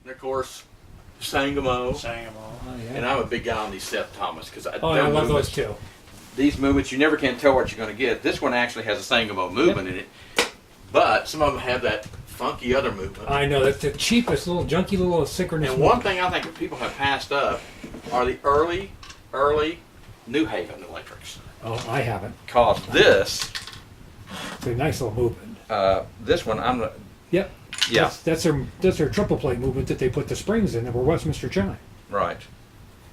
And of course, Sangamo. Oh, yeah. And I'm a big guy on these Seth Thomas because I love those too. These movements, you never can tell what you're going to get. This one actually has a Sangamo movement in it, but some of them have that funky other movement. I know, that's the cheapest little junky little synchronous. And one thing I think that people have passed up are the early New Haven electrics. Oh, I haven't. Cause this, it's a nice little movement. this one, I'm not. Yep. Yeah. That's their triple plate movement that they put the springs in that were Westminster chime. Right.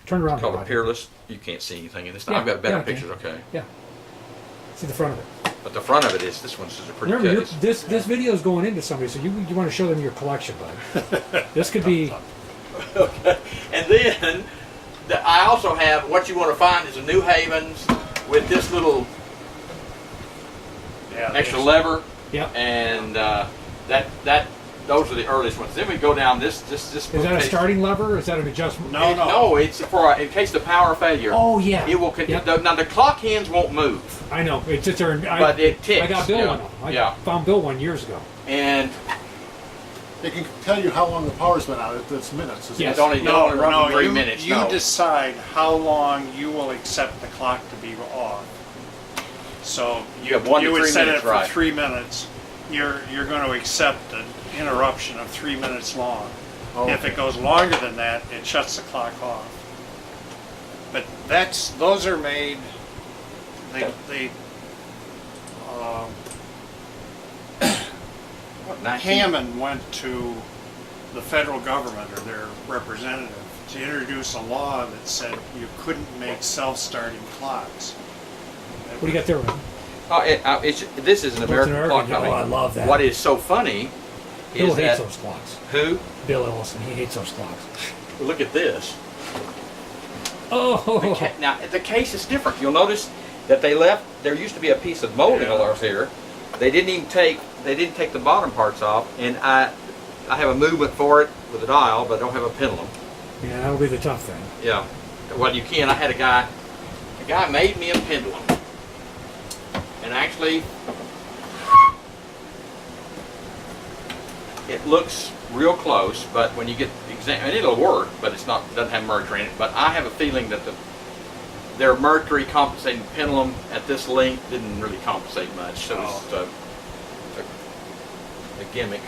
Turn around. It's called a Rodney. Peerless. You can't see anything in this. Yeah, I've got better yeah, I can. pictures. Okay. Yeah. See the front of it. But the front of it is this one's a pretty Remember, case. this video is going into somebody, so you want to show them your collection, bud. This could be. Okay. And then I also have what you want to find is a New Havens with this little extra lever. Yep. And those are the earliest ones. Then we go down this. Is that a starting lever or is that an adjustment? No, it's for in case the power failure. Oh yeah. It will. Yep. Now the clock hands won't move. I know. It's just but it ticks. I got Bill one of them. I found Bill one years ago. And it can tell you how long the power's been out. It's minutes. Yes. It's only run for 3 minutes. You decide how long you will accept the clock to be off. So you have 1 to 3 would set minutes, it for right. 3 minutes. You're going to accept an interruption of 3 minutes long. Oh, If it goes longer than that, it shuts the clock off. But those are made. Hammond went to the federal government or their representative to introduce a law that said you couldn't make self-starting clocks. What do you got there, Ron? This is an American clock company. Oh, I love that. What is so funny Bill is hates that those clocks. who? Bill Ellison. He hates those clocks. Look at this. Oh. Now the case is different. You'll notice that they left. There used to be a piece of molding of here. They didn't take the bottom parts off, and I have a movement for it with a dial, but I don't have a pendulum. Yeah, that'll be the tough thing. Yeah. Well, you can. I had a guy made me a pendulum, and actually, it looks real close. But when you get and it'll work, but doesn't have mercury in it. But I have a feeling that their mercury compensating pendulum at this length didn't really compensate much, so it's a gimmick.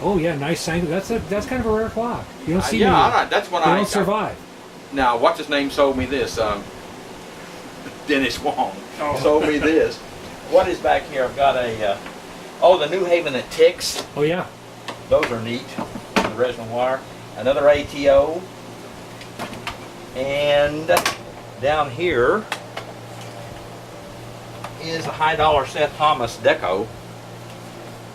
Oh yeah, nice sang. That's kind of a rare clock. You don't see that's what they don't survive. Now, what's his name sold me this? Dennis Wong sold me this. What is back here? I've got a the New Haven that ticks. Oh yeah. Those are neat. The resonant wire. Another ATO. And down here is a high dollar Seth Thomas Deco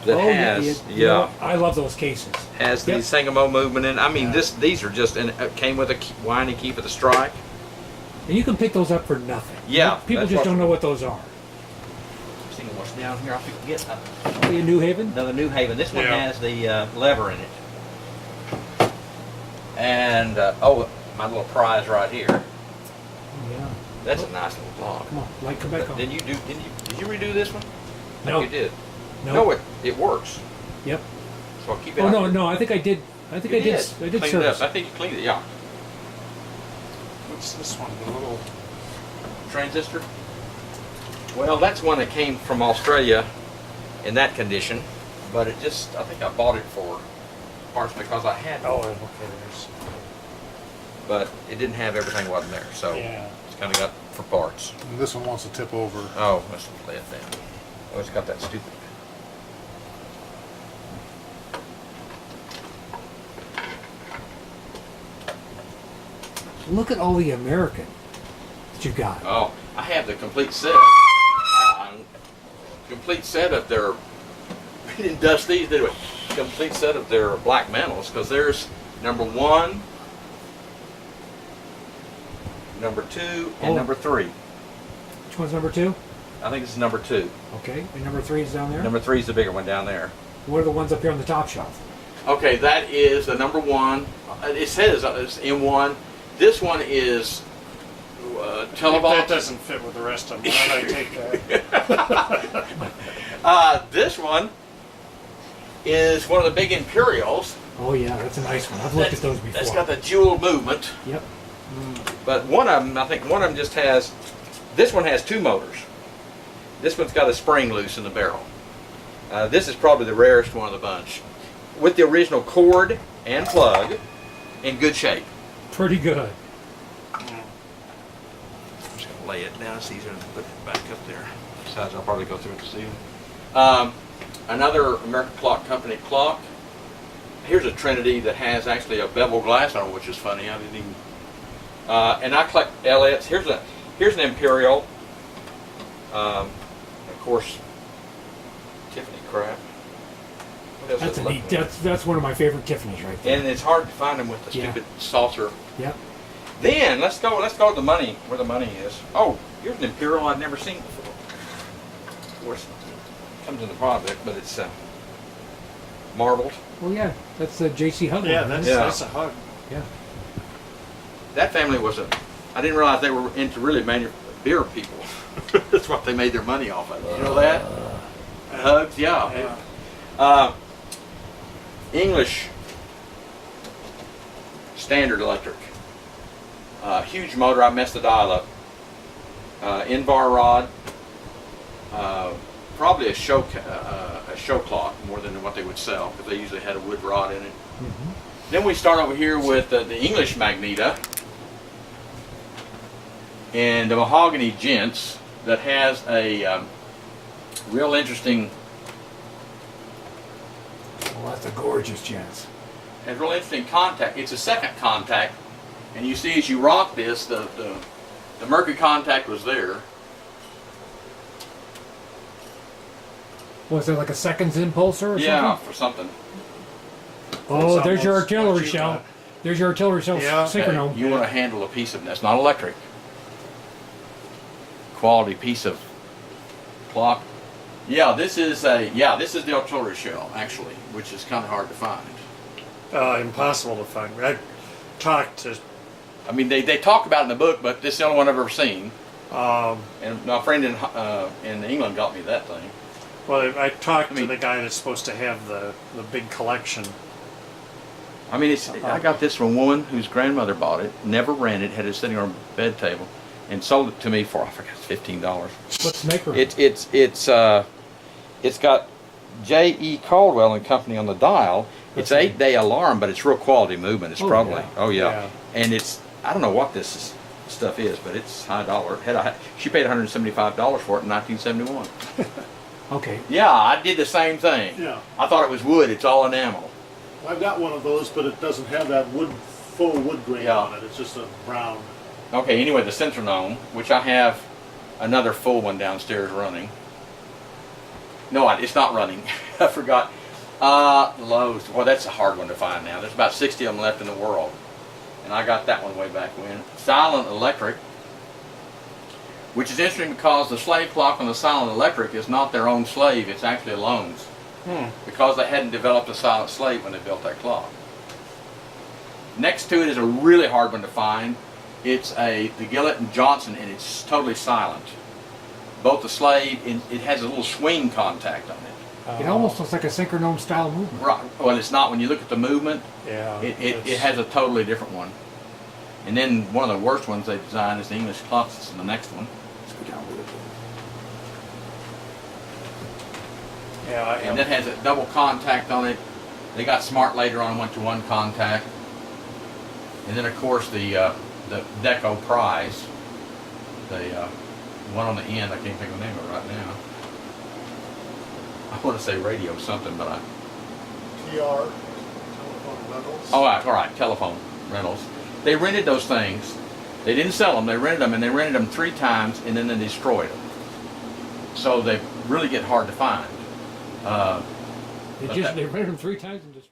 that has you know, I love those cases. Has the Sangamo movement in. I mean, these are just came with a winding key for the strike. And you can pick those up for nothing. Yeah, people just don't know what those are. See what's down here. I forget. In New Haven. Another New Haven. This one has the lever in it. And my little prize right here. Yeah. That's a nice little clock. Come on, light, come back on. Did you redo this one? No. You did. No. It works. Yep. So I'll keep it. Oh no, I think I did. I did cleaned it service. up. I think you cleaned it. Yeah. What's this one? The little Transistor. Well, that's one that came from Australia in that condition, but I think I bought it for parts because I had. okay. But it didn't have everything wasn't there, so it's kind of got for parts. And this one wants to tip over. Oh, let's play it then. Oh, it's got that stupid. Look at all the American that you got. Oh, I have the complete set. Complete set of their. We didn't dust these, did we? Complete set of their black mantles, because there's number 1, number 2, and number 3. Which one's number 2? I think this is number 2. Okay, and number 3 is down there? Number 3 is the bigger one down there. What are the ones up here on the top shelf? Okay, that is the number 1. It says it's M1. This one is Televolt. That doesn't fit with the rest of them. Why did I take that? This one is one of the big Imperials. Oh yeah, that's a nice one. I've looked at those before. That's got the jewel movement. Yep. But one of them, I think one of them just has, this one has 2 motors. This one's got a spring loose in the barrel. This is probably the rarest one of the bunch. With the original cord and plug in good shape. Pretty good. I'm just going to lay it down. It's easier to put it back up there. Besides, I'll probably go through it to see them. Another American Clock Company clock. Here's a Trinity that has actually a bevel glass on it, which is funny. I didn't even. And I collect Elliott's. Here's an Imperial. Of course, Tiffany crap. What else That's is a left? neat. That's one of my favorite Tiffany's right there. And it's hard to find them with the Yeah. stupid saucer. Yep. Then let's go to the money, where the money is. Oh, here's an Imperial I've never seen before. Of course, it comes in the product, but it's marbled. Well, yeah, that's the J.C. Hudlin. Yeah, isn't it? that's a hug. Yeah. That family was I didn't realize they were into really beer people. That's what they made their money off of. You know that? Hugs, yeah. Yeah. English standard electric. Huge motor. I messed the dial up. In-bar rod. Probably a show clock more than what they would sell, because they usually had a wood rod in it. Mm-hmm. Then we start over here with the English Magneta and the mahogany gents that has a real interesting. Well, that's a gorgeous chance. Has real interesting contact. It's a second contact, and you see as you rock this, the mercury contact was there. Was there like a seconds impulsor or Yeah, something? for something. Oh, It's there's your almost artillery what you shell. got. There's your artillery shell Yeah. synchronome. You want to handle a piece of that's not electric. Quality piece of clock. Yeah, this is the artillery shell actually, which is kind of hard to find. Impossible to find. I talked to I mean, they talk about it in the book, but this is the only one I've ever seen. um, And my friend in England got me that thing. well, I talked I mean- to the guy that's supposed to have the big collection. I mean, I got this from a woman whose grandmother bought it, never ran it, had it sitting on her bed table, and sold it to me for, I forgot, $15. What's the maker? It's got J.E. Caldwell and Company on the dial. It's Let's see. 8-day alarm, but it's real quality movement. It's Oh, probably yeah. Yeah. and it's I don't know what this stuff is, but it's high dollar. She paid $175 for it in 1971. Okay. Yeah, I did the same thing. Yeah. I thought it was wood. It's all enamel. I've got one of those, but it doesn't have that full wood grain Yeah. on it. It's just a brown. Okay, anyway, the Centronome, which I have another full one downstairs running. No, it's not running. I forgot. Lowe's. Well, that's a hard one to find now. There's about 60 of them left in the world. And I got that one way back when. Silent Electric, which is interesting because the slave clock on the Silent Electric is not their own slave. It's actually a loan's. Because they hadn't developed a silent slave when they built that clock. Next to it is a really hard one to find. It's the Gillett and Johnson, and it's totally silent. Both the slave, it has a little swing contact on it. It almost looks like a synchronome style movement. Right. Well, it's not. When you look at the movement, Yeah. it has a totally different one. And then one of the worst ones they designed is the English clock. That's the next one. Let's go down a little bit. Yeah. And that has a double contact on it. They got smart later on and went to one contact. And then of course the Deco Prize, the one on the end, I can't think of the name of it right now. I want to say radio something, but TR, telephone rentals. oh, all right, telephone rentals. They rented those things. They didn't sell them. They rented them, and they rented them 3 times, and then they destroyed them. So they really get hard to find. They rented them 3 times and just.